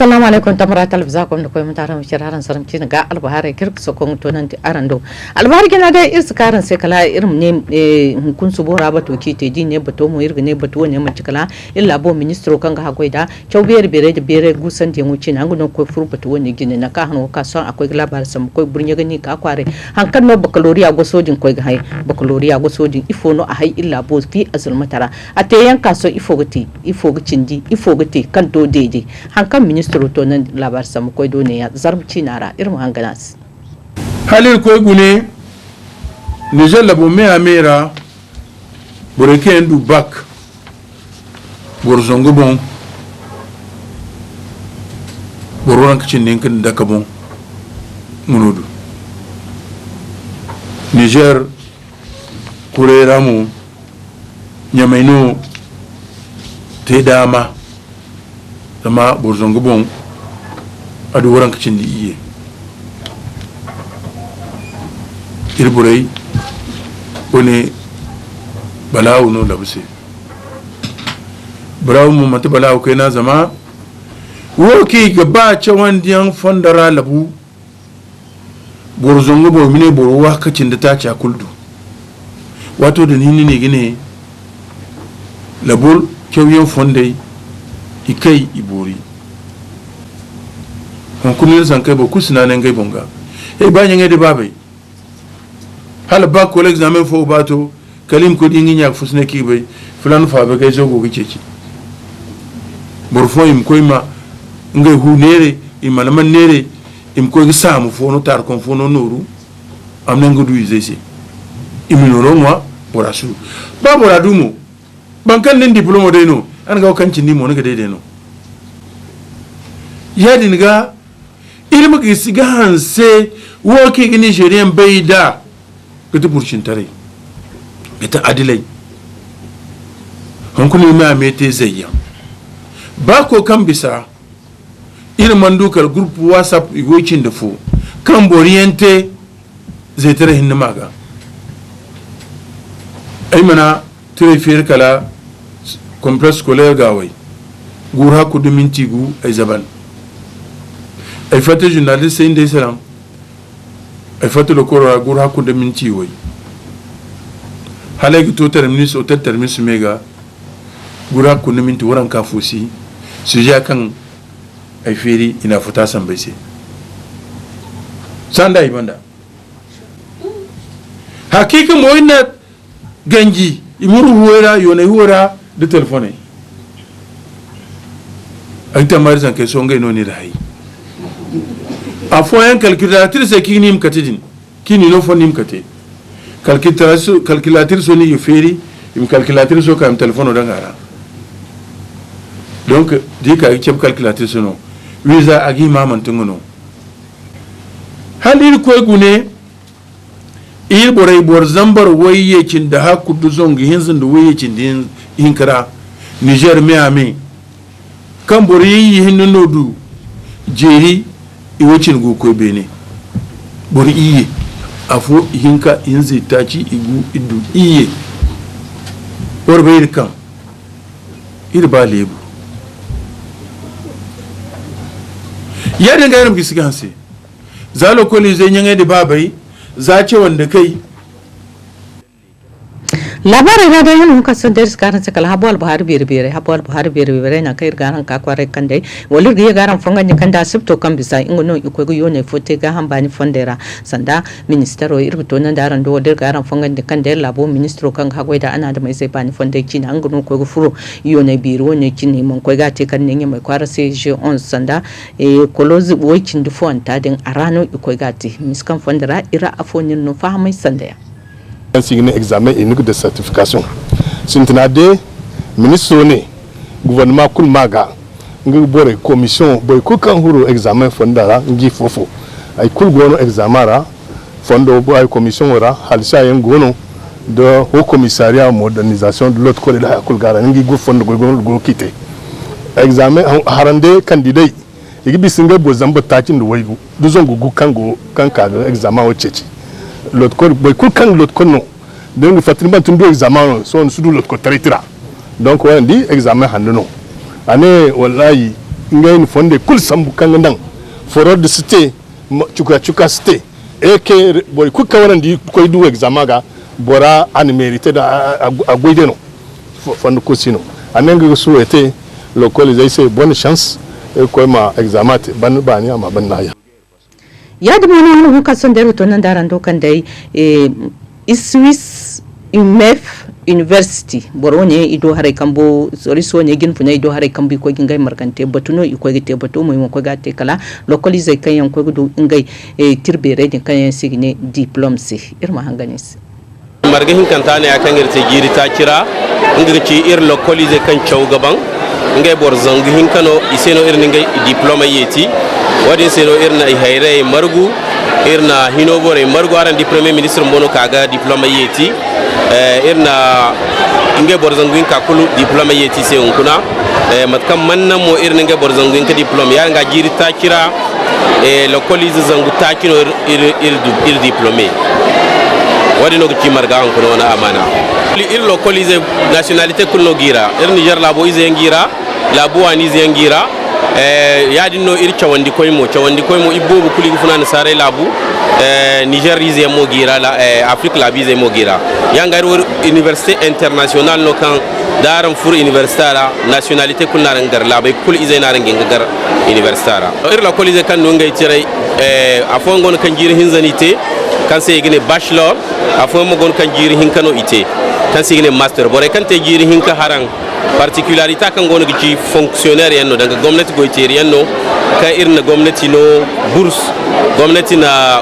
assalamu alaikum tamara talabza ko ko mutaran shiraran saramci ga albahare kirk so ko to nan arando albahar gina da irsu karan sai kala irin ne hukun su bora ba to ki te di ne bato mu irga ne bato ne mun cikala illa bo ministro kan ga hagoida chawbiyar bere da bere gusan de mu cina ngudon ko furu bato ne gine na ka hanu ka son akwai labar sam ko burnya gani ka kware hankan no bakaloriya go sojin ko ga hay bakaloriya go sojin ifo no a hay illa bo fi azul matara ate yanka so ifo gati ifo gicindi ifo gati kan to deje hankan ministro to nan labar samu koy done ya zarmci nara irin hanganas halil koy gune Niger labo me amera boreke ndu bak borzongo bon boron kicin din kan da kabon munudu Niger kurera mu nyamaino te dama zama borzongo bon adu waran kacin di iye irburai wani balawu no labuse barawu mu mata balawu kai na zama woki gaba cawan diyan fondara labu borzongo bon mine borwa kacin da ta ca kuldu wato da nini ne gine labur kyauyen fondai ikai ibori hankunin san kai ba kusina nan gai bonga ba nyanga de babai hal ba ko examen fo bato kalim ko dingi nyak fusne ki bai fulan fa ba kai zogo gice ci burfo im ko ma ngai hu nere imalaman nere im ko gi samu fo no tar kon fo no noru am nan gudu izese iminoro moi borasu ba boradumo bankan nin diploma dai no an ga kancin ni mo ne ga daidai no ya dinga ilmu ki siga hanse wo ki gini shari'an bai da gata burcin tare gata adilai hankuli ma me te zayya ba ko kan bisa ilman dukar group whatsapp igocin da fo kan boriyante zai tare hinna maga ai mana tire fir kala complexe scolaire gawai gura ku minti gu ay zaban ay fata journaliste inde salam ay fata le kora gura ku minti wai halagi to terminus o terminus mega gura ku minti waran ka fusi suja kan ay feri ina futa san bai sai sanda ibanda hakika mo ina ganji imuru huwera yone huwera de telefone ak tamar san ke songa no ni rai afo yan calculatrice se kini mkatidin kini no fo nim kate calculatrice so ni yoferi im calculatrice so kam telefono dangara donc di ka chep calculatrice no visa agi maman tungono halir ko gune ir borai bor zambar waye kin da hakku du zongi hinzin da waye kin din hinkara Niger Miami kan bori hinno nodu jeri iwocin go ko bene bori iye afo hinka hinzi taci igu idu iye bor bayir kan ir ba lebu ya dinga yaram gisiga hanse zalo ko le zai nyanga de babai za ce wanda kai labarai na da yin muka san da karan sakal habuwal buhari bere na kai garan ka kware kan dai walir ga garan fangan ni kan da sifto kan bisa ingo no iko go yone fote ga han bani fondera sanda ministero irbuto nan da ran do walir garan fangan ni kan da labo ministro kan ha goida ana da mai sai bani fonde kin an gono ko go furo yone biro ne kin mon ko ga te kan ne mai kwara sai je on sanda kolozi wokin du fonta din arano iko ga te miskan fondera ira afonin no fa mai sanda ya signé examen unique de certification sintinade ministre ne gouvernement kul maga ngi bore commission boy ko kan huro examen fondara ngi fofo ay kul gono examara fondo boy commission ora halsa yen gono de haut commissariat modernisation de l'autre côté la kul gara ngi go fondo go kité examen harande candidat igi bisinga bo zamba tacin do wayu du zongu gu kango kanka examen o chechi l'autre côté boy kul kan l'autre côté non donc facilement tu dois examen son sous l'autre côté traitera donc on dit examen hanno ane wallahi ngai fonde kul sambu kangan foro de cité chuka cité et que boy ku kawaran di koy du examen ga bora an mérité da agoide no fonde ko sino anenga souhaiter le collège bonne chance et ko ma examen ban bani ama ban naya ya da mana hu kason da to nan daran dokan dai Swiss UMF University borone ido hare kambo soriso ne gin funa ido hare kambi ko gingai markante batuno iko gite batu mo ko gate kala localize kayan ko gudu ngai tirbere ne kayan signe diplomacy irma hanganis margahin kantane akan irte giri ta kira ngirci ir localize kan chaw gaban ngai bor zangihin kano iseno ir ngai diploma yeti wadi seno irna hayre margu irna hinobore margu aran di premier ministre mbono kaga diploma yeti irna inge borzanguin ka kulu diploma yeti se unkuna matkam manna mo irna inge borzanguin ka diploma ya nga jiri ta kira localize zangu ta kino ir diplome wadi no ki marga unkuna wana amana ir localize nationalité kulno gira ir Niger labo ize ngira labo ani ze ngira yadinno ir chawandi koymo ibobu kuli funa na sare labu Niger ize mo gira la Afrique la bize mo gira yangar université internationale no kan daram fur universitara nationalité kul narangar labai kul ize narangen gar universitara ir la kolize kan no ngai tire afon gon kan jiri hinzanite kan se gine bachelor afon mo gon kan jiri hinkano ite kan se gine master bore kan te jiri hinka harang particularité kan gon gi fonctionnaire yanno daga gomnati goiteri yanno ka irna gomnati no bourse gomnati na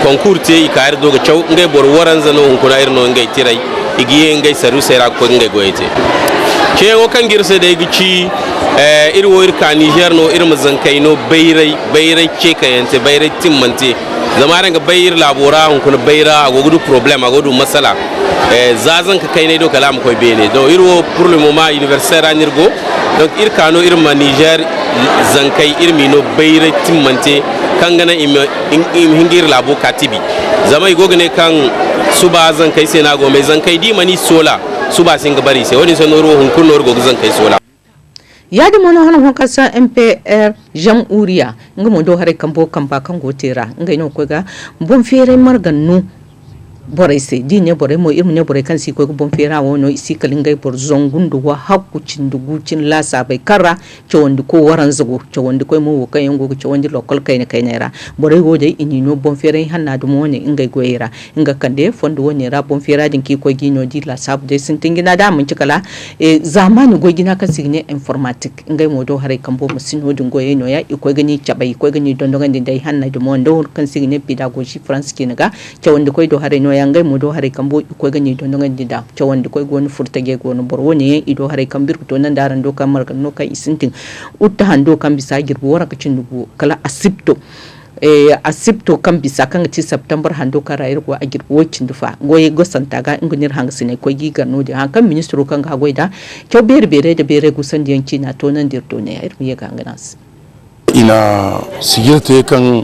concours te ikar doga chaw ngai bor waranza no kuna irno ngai tirai igiye ngai saru sera ko ngai goite ke o kan girse da gici irwo irka Niger no irma zankai no bayrai ke kayante bayrai timmante zamaran ga bayir labora hun kuna bayra agogudu problem agodu masala zazan ka kai ne do kalam ko bene do irwo pour le moment universitaire anirgo donc irkano irma Niger zankai irmi no bayrai timmante kangana hingir labo katibi zamai gogne kan suba zankai sai na go mai zankai di mani sola suba singa bari sai wani sanoro hun kunno go zankai sola yadi mono hana hokasa MPR jam'uriya ngamo do hare kambo kamba kan gotera ngai no koga bon fere margannu borai se dinne borai mo irmu borai kan si ko bon fera wono isi kalingai bor zongundu wa hakku cindugu cin lasa bai kara cewondi ko waran zugo cewondi ko mo kan yango cewondi local kai ne ra borai gode ini no bon fera hanna dum woni ngai goyera inga kande fondo woni ra bon fera din ki ko gino di la sab de sin tingina da mun cikala zamani go gina kan signe informatique ngai mo do hare kambo musino dun goye no ya iko gani cabai ko gani dondongan din dai hanna dum wondo kan signe pedagogy france kinaga cewondi ko do hare no yangai mo do hare kambo ko gani don ngan dida cewande ko gonu furtage gonu borwoni ido hare kambir to nan daran do kamar kan no kai isintin utta hando kan bisa girbo waraka cindugo kala asipto kan bisa kan ci september hando kara irgo a girbo cindufa goye gosanta ga ingunir hangsine ko gigar no de hankan ministro kan ga goida to bere gusan yanki na to nan dirto ne irmi ya ganganas ina sigirte kan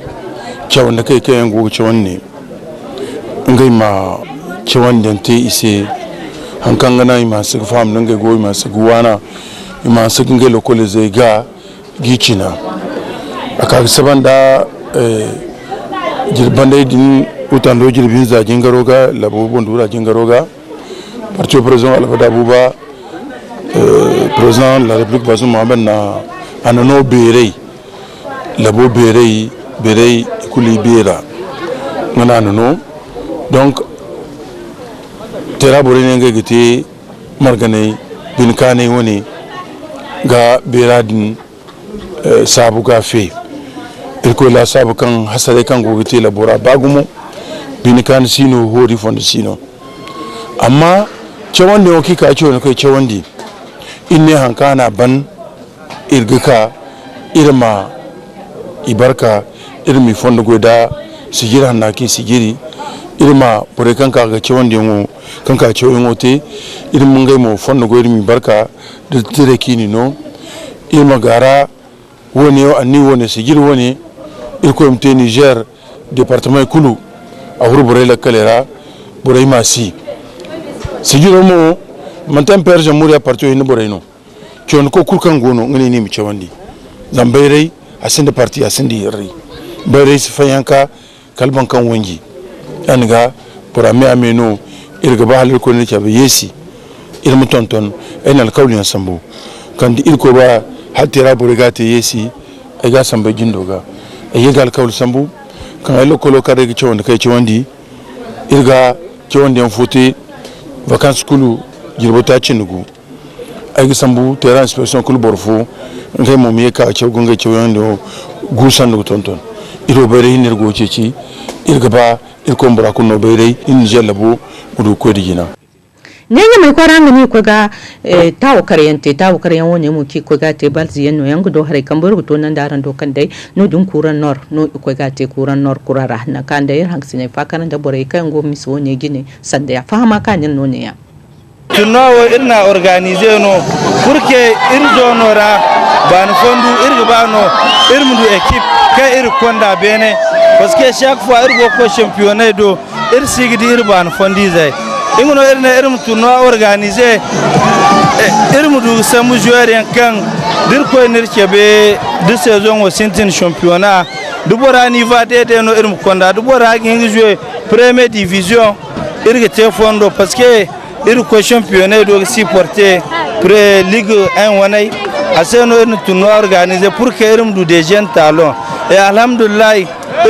cewande kai kayan go cewanne ngai ma cewan dante ise hankan gana ima su fam ngai go ima su guwana ima su ngai lokole zai ga gicina aka saban da jirban dai din utan do jirbin za jingaroga labo bondura jingaroga parti president alfada buba president la république Bazoum Mohamed na anano berei labo berei kuli bera ngana anano donc tera borine ngai gite margane bin kane woni ga beradin sabu gafe ilko la sabu kan hasare kan go gite labora bagumo bin kan sino hori fondo sino amma cewande o kika ciwo kai cewandi inne hankana ban irgika irma ibarka irmi fondo goda sigira naki sigiri irma pore kanka ga cewon dingo kanka cewon ote irmun ngai mo fonno go irmi barka de tere kini no irma gara woni o anni woni sigir woni irko mte Niger département kulu a hurbore la kalera bore masi sigiro mo mantam per jamhuriya parti ni bore no chon ko kurkan gono ngani ni mi chawandi zambayrai asinde parti asinde yirri bayrai su fayanka kalban kan wangi anga porame ameno irga ba halil ko ne chabe yesi ilmu tonton enal kawlin sambu kandi irko ba hatira burigate yesi ega sambe jindoga yegal kawl sambu kan ay lokolo kare gi chawandi kay chawandi irga chawandi en foti vacances kulu jirbota chinugu ay sambu terrain inspection kulu borfo ngay mom yeka chawgo ngay chawandi gusan do tonton iro bare hinirgo ceci irga ba irko mbara kuno bare in jellabo mudu ko digina nenya mai kwara ngani ko ga tawo karyan woni mu ki ko ga te balzi yanno yango do hare kambur to nan daran do kan dai no dun kuran nor no ko ga te kuran nor kurara na kan dai hangsine fa kan da bore kan go miso ne gine sanda ya fahama kan no ne ya tunawo irna organiser no pourque irjo nora ban fondu irga bano irmudu équipe ka ir konda bene parce que chaque fois irgo ko championnat do ir sigidi irban fondi zai ingono irna irmu tournoi organisé irmu du samu joueur kan dir ko nirkebe de saison au sintin championnat du bora niveau de no irmu konda du bora ngi jouer première division irga te fondo parce que ir ko championnat do supporter pre ligue 1 wanai aseno irnu tournoi organisé pour que irmu du des jeunes talents et alhamdulillah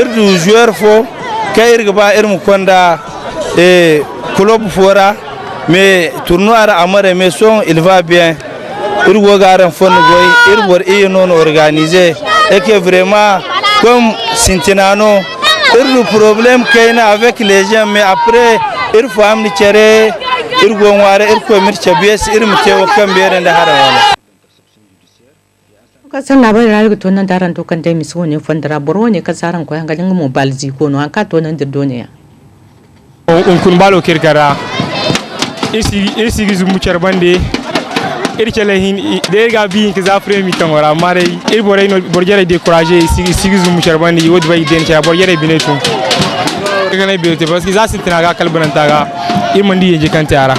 irdu joueur fo kayirga ba irmu konda club fora mais tournoi ara amare mais son il va bien irgo garan fon goy irbor e non organisé et que vraiment comme Sintinano irdu problème kayna avec les gens mais après ir fam ni chere irgo ngware irko mircha bies irmute wakambere nda harawala kasan labarin rayu to nan daran to kan dai miso ne fandara boro ne kasaran ko hangalin mu balzi ko no an ka to nan dirdo ne ya on kun balo kirkara isi gizu mu charbande irkele hin de ga bi ki za frame tan wara mare ir bore no borjere décourager isi gizu mu charbande wodi bay den cha borjere binetu kana biyote parce que za sitina ga kalbananta ga imandi je kan tiara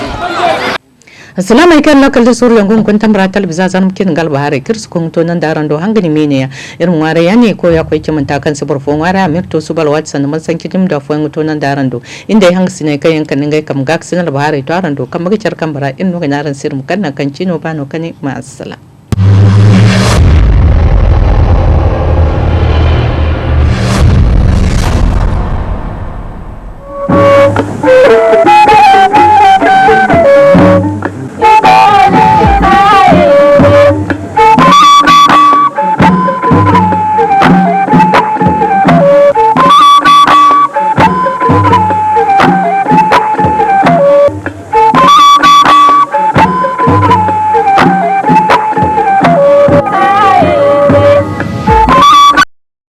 assalamu alaikum lakal da suru yangon kun tambara talbiza zan kin galba hare kirsu kun to nan daran do hangani mene ya irin ware ya ne ko ya koyi kimin takan su barfon ware amir to su balwat san man san kidim da fon to nan daran do inda ya hangsi ne kai yankan ngai kam gak sinal bahare to aran do kam magicar kan bara in no ga naran sir mu kan kan cino ba no kane ma assala